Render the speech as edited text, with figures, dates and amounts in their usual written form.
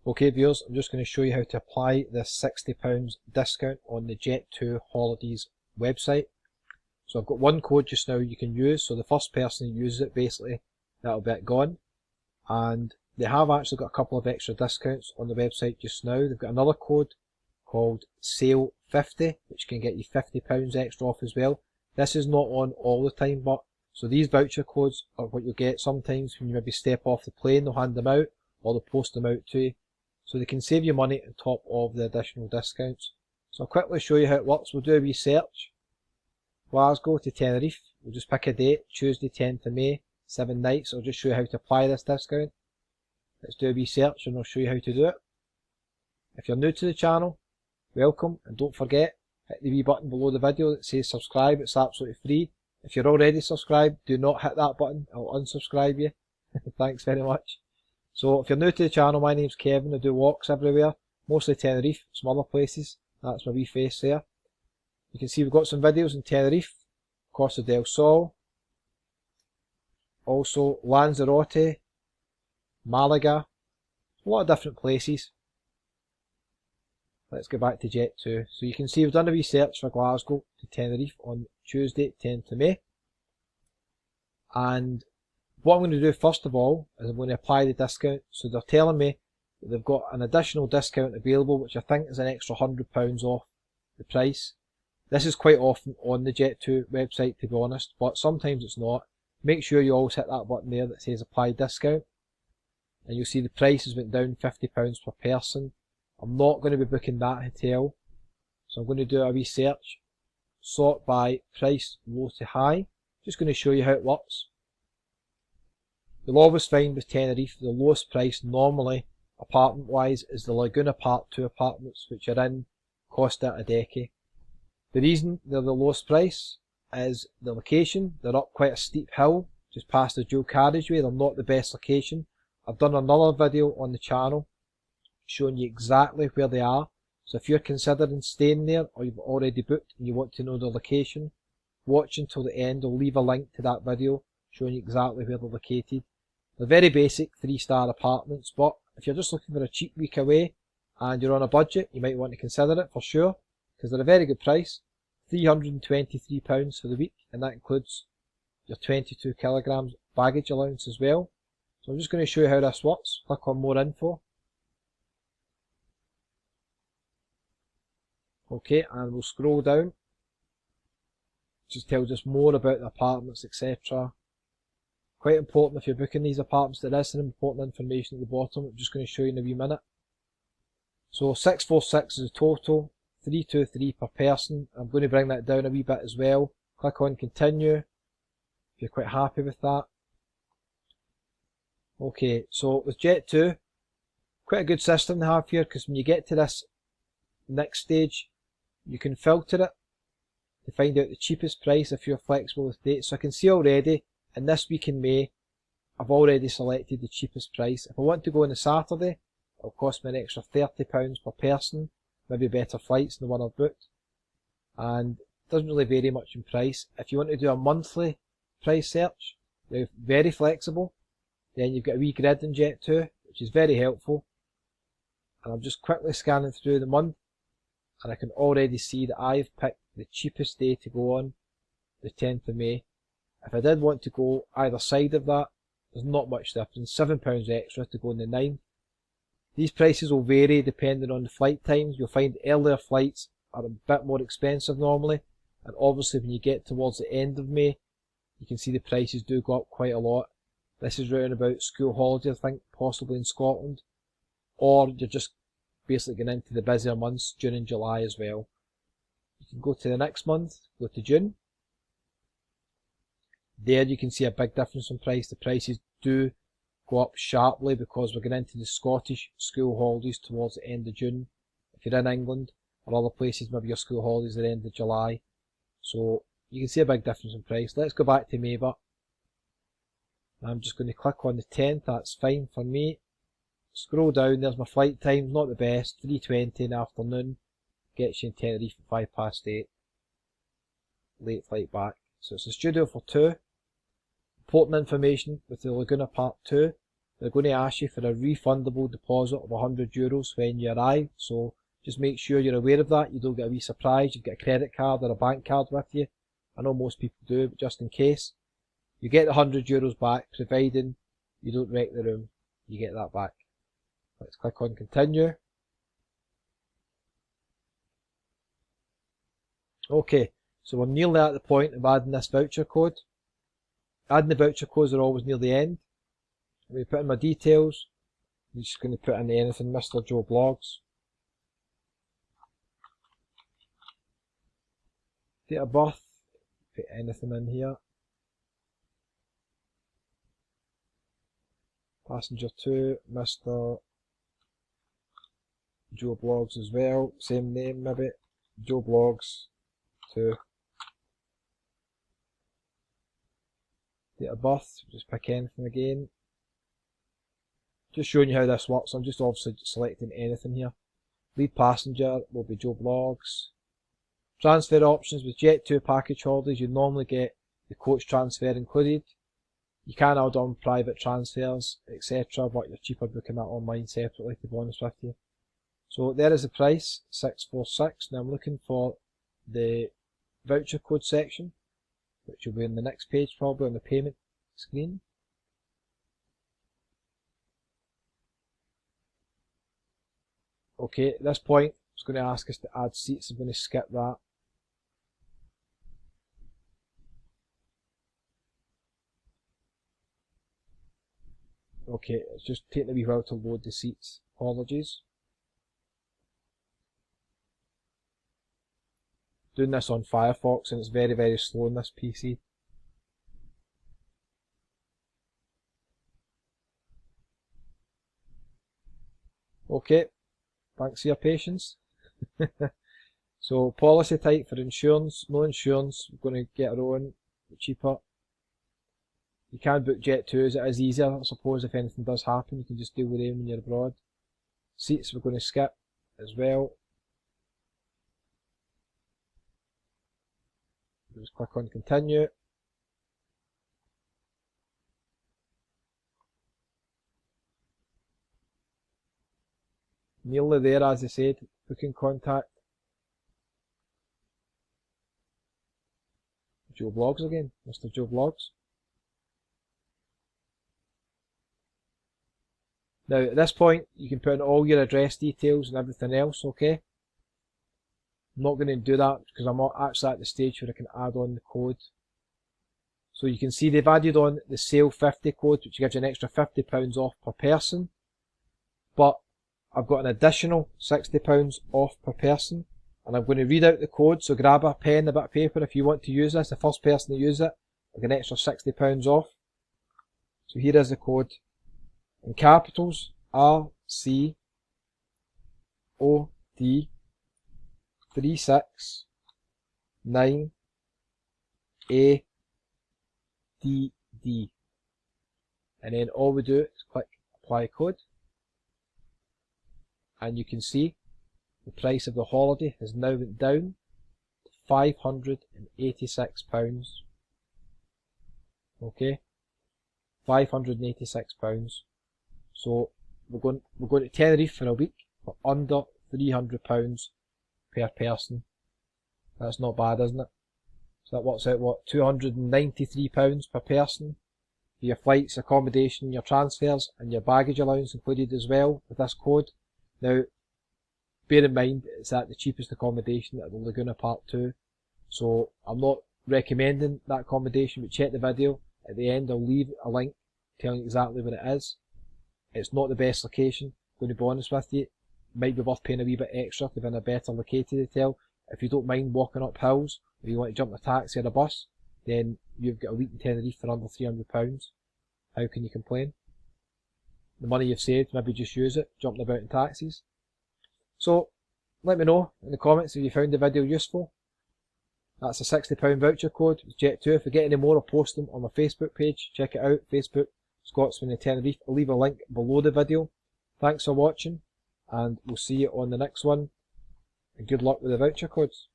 Okay viewers, I'm just going to show you how to apply this £60 discount on the Jet2 holidays website. So I've got one code just now you can use, so the first person who uses it basically, that'll be it gone. And they have actually got a couple of extra discounts on the website just now. They've got another code called SALE50 which can get you £50 extra off as well. This is not on all the time, but so these voucher codes are what you'll get sometimes when you maybe step off the plane. They'll hand them out or they'll post them out to you, so they can save you money on top of the additional discounts. So I'll quickly show you how it works. We'll do a wee search. Glasgow to Tenerife. We'll just pick a date, Tuesday 10th of May, 7 nights. I'll just show you how to apply this discount. Let's do a wee search and I'll show you how to do it. If you're new to the channel, welcome, and don't forget, hit the wee button below the video that says subscribe. It's absolutely free. If you're already subscribed, do not hit that button, I'll unsubscribe you. Thanks very much. So if you're new to the channel, my name's Kevin. I do walks everywhere, mostly Tenerife, some other places. That's my wee face there. You can see we've got some videos in Tenerife, Costa del Sol, also Lanzarote, Malaga, a lot of different places. Let's go back to Jet2. So you can see we've done a wee search for Glasgow to Tenerife on Tuesday 10th of May. And what I'm going to do first of all is I'm going to apply the discount. So they're telling me that they've got an additional discount available, which I think is an extra £100 off the price. This is quite often on the Jet2 website, to be honest, but sometimes it's not. Make sure you always hit that button there that says apply discount, and you'll see the price has went down £50 per person. I'm not going to be booking that hotel, so I'm going to do a wee search, sort by price low to high. Just going to show you how it works. You'll always find with Tenerife the lowest price normally apartment wise is the Laguna Part 2 apartments, which are in Costa Adeje. The reason they're the lowest price is the location. They're up quite a steep hill just past the dual carriageway. They're not the best location. I've done another video on the channel showing you exactly where they are, so if you're considering staying there or you've already booked and you want to know the location, watch until the end. I'll leave a link to that video showing you exactly where they're located. They're very basic 3-star apartments, but if you're just looking for a cheap week away and you're on a budget, you might want to consider it for sure, because they're a very good price. £323 for the week, and that includes your 22 kilograms baggage allowance as well. So I'm just going to show you how this works. Click on more info. Okay, and we'll scroll down. Just tells us more about the apartments, etc. Quite important if you're booking these apartments. There is some important information at the bottom. I'm just going to show you in a wee minute. So 646 is the total, 323 per person. I'm going to bring that down a wee bit as well. Click on continue if you're quite happy with that. Okay, so with Jet2, quite a good system to have here, because when you get to this next stage, you can filter it to find out the cheapest price if you're flexible with dates. So I can see already in this week in May, I've already selected the cheapest price. If I want to go on a Saturday, it'll cost me an extra £30 per person, maybe better flights than the one I've booked, and it doesn't really vary much in price. If you want to do a monthly price search, they're very flexible. Then you've got a wee grid in Jet2, which is very helpful. And I'm just quickly scanning through the month, and I can already see that I've picked the cheapest day to go on, the 10th of May. If I did want to go either side of that, there's not much difference, £7 extra to go on the 9th. These prices will vary depending on the flight times. You'll find earlier flights are a bit more expensive normally, and obviously when you get towards the end of May, you can see the prices do go up quite a lot. This is round about school holiday, I think, possibly in Scotland, or you're just basically getting into the busier months, June and July as well. You can go to the next month, go to June. There you can see a big difference in price. The prices do go up sharply because we're getting into the Scottish school holidays towards the end of June. If you're in England or other places, maybe your school holidays at the end of July. So you can see a big difference in price. Let's go back to May, but I'm just going to click on the 10th. That's fine for me. Scroll down, there's my flight times, not the best, 3:20 in the afternoon, gets you in Tenerife at 8:05, late flight back. So it's a studio for 2. Important information with the Laguna Part 2, they're going to ask you for a refundable deposit of €100 when you arrive, so just make sure you're aware of that. You don't get a wee surprise, you've got a credit card or a bank card with you. I know most people do, but just in case. You get the €100 back, providing you don't wreck the room. You get that back. Let's click on continue. Okay, so we're nearly at the point of adding this voucher code. Adding the voucher codes are always near the end. I'm going to put in my details. I'm just going to put in anything, Mr. Joe Blogs. Date of birth, put anything in here. Passenger 2, Mr. Joe Blogs as well, same name maybe, Joe Blogs 2. Date of birth, just pick anything again. Just showing you how this works, I'm just obviously selecting anything here. Lead passenger will be Joe Blogs. Transfer options with Jet2 package holidays, you normally get the coach transfer included. You can add on private transfers, etc., but you're cheaper booking that online separately, to be honest with you. So there is the price, $646. Now I'm looking for the voucher code section, which will be in the next page probably on the payment screen. Okay, at this point it's going to ask us to add seats. I'm going to skip that. Okay, it's just taking a wee while to load the seats. Apologies. Doing this on Firefox and it's very slow on this PC. Okay, thanks for your patience. So policy type for insurance, no insurance, we're going to get our own, cheaper. You can book Jet2 as it is easier, I suppose, if anything does happen, you can just deal with them when you're abroad. Seats we're going to skip as well. Just click on continue. Nearly there, as I said, booking contact. Joe Blogs again, Mr. Joe Blogs. Now at this point you can put in all your address details and everything else, okay? I'm not going to do that because I'm not actually at the stage where I can add on the code. So you can see they've added on the sale 50 code, which gives you an extra £50 off per person. But I've got an additional £60 off per person. And I'm going to read out the code, so grab a pen, a bit of paper if you want to use this. The first person to use it will get an extra £60 off. So here is the code. In capitals, RCOD 369ADD. And then all we do is click apply code. And you can see the price of the holiday has now went down to £586. Okay, £586. So we're going to Tenerife for a week for under £300 per person. That's not bad, isn't it? So that works out what, £293 per person for your flights, accommodation, your transfers, and your baggage allowance included as well with this code. Now, bear in mind it's at the cheapest accommodation at the Laguna Part 2, so I'm not recommending that accommodation, but check the video. At the end I'll leave a link telling you exactly what it is. It's not the best location, I'm going to be honest with you. It might be worth paying a wee bit extra to be in a better located hotel. If you don't mind walking up hills, or you want to jump in a taxi or a bus, then you've got a week in Tenerife for under £300. How can you complain? The money you've saved, maybe just use it, jumping about in taxis. So, let me know in the comments if you found the video useful. That's a £60 voucher code with Jet2. If I get any more, I'll post them on my Facebook page. Check it out, Facebook, Scotsman in Tenerife. I'll leave a link below the video. Thanks for watching, and we'll see you on the next one. And good luck with the voucher codes.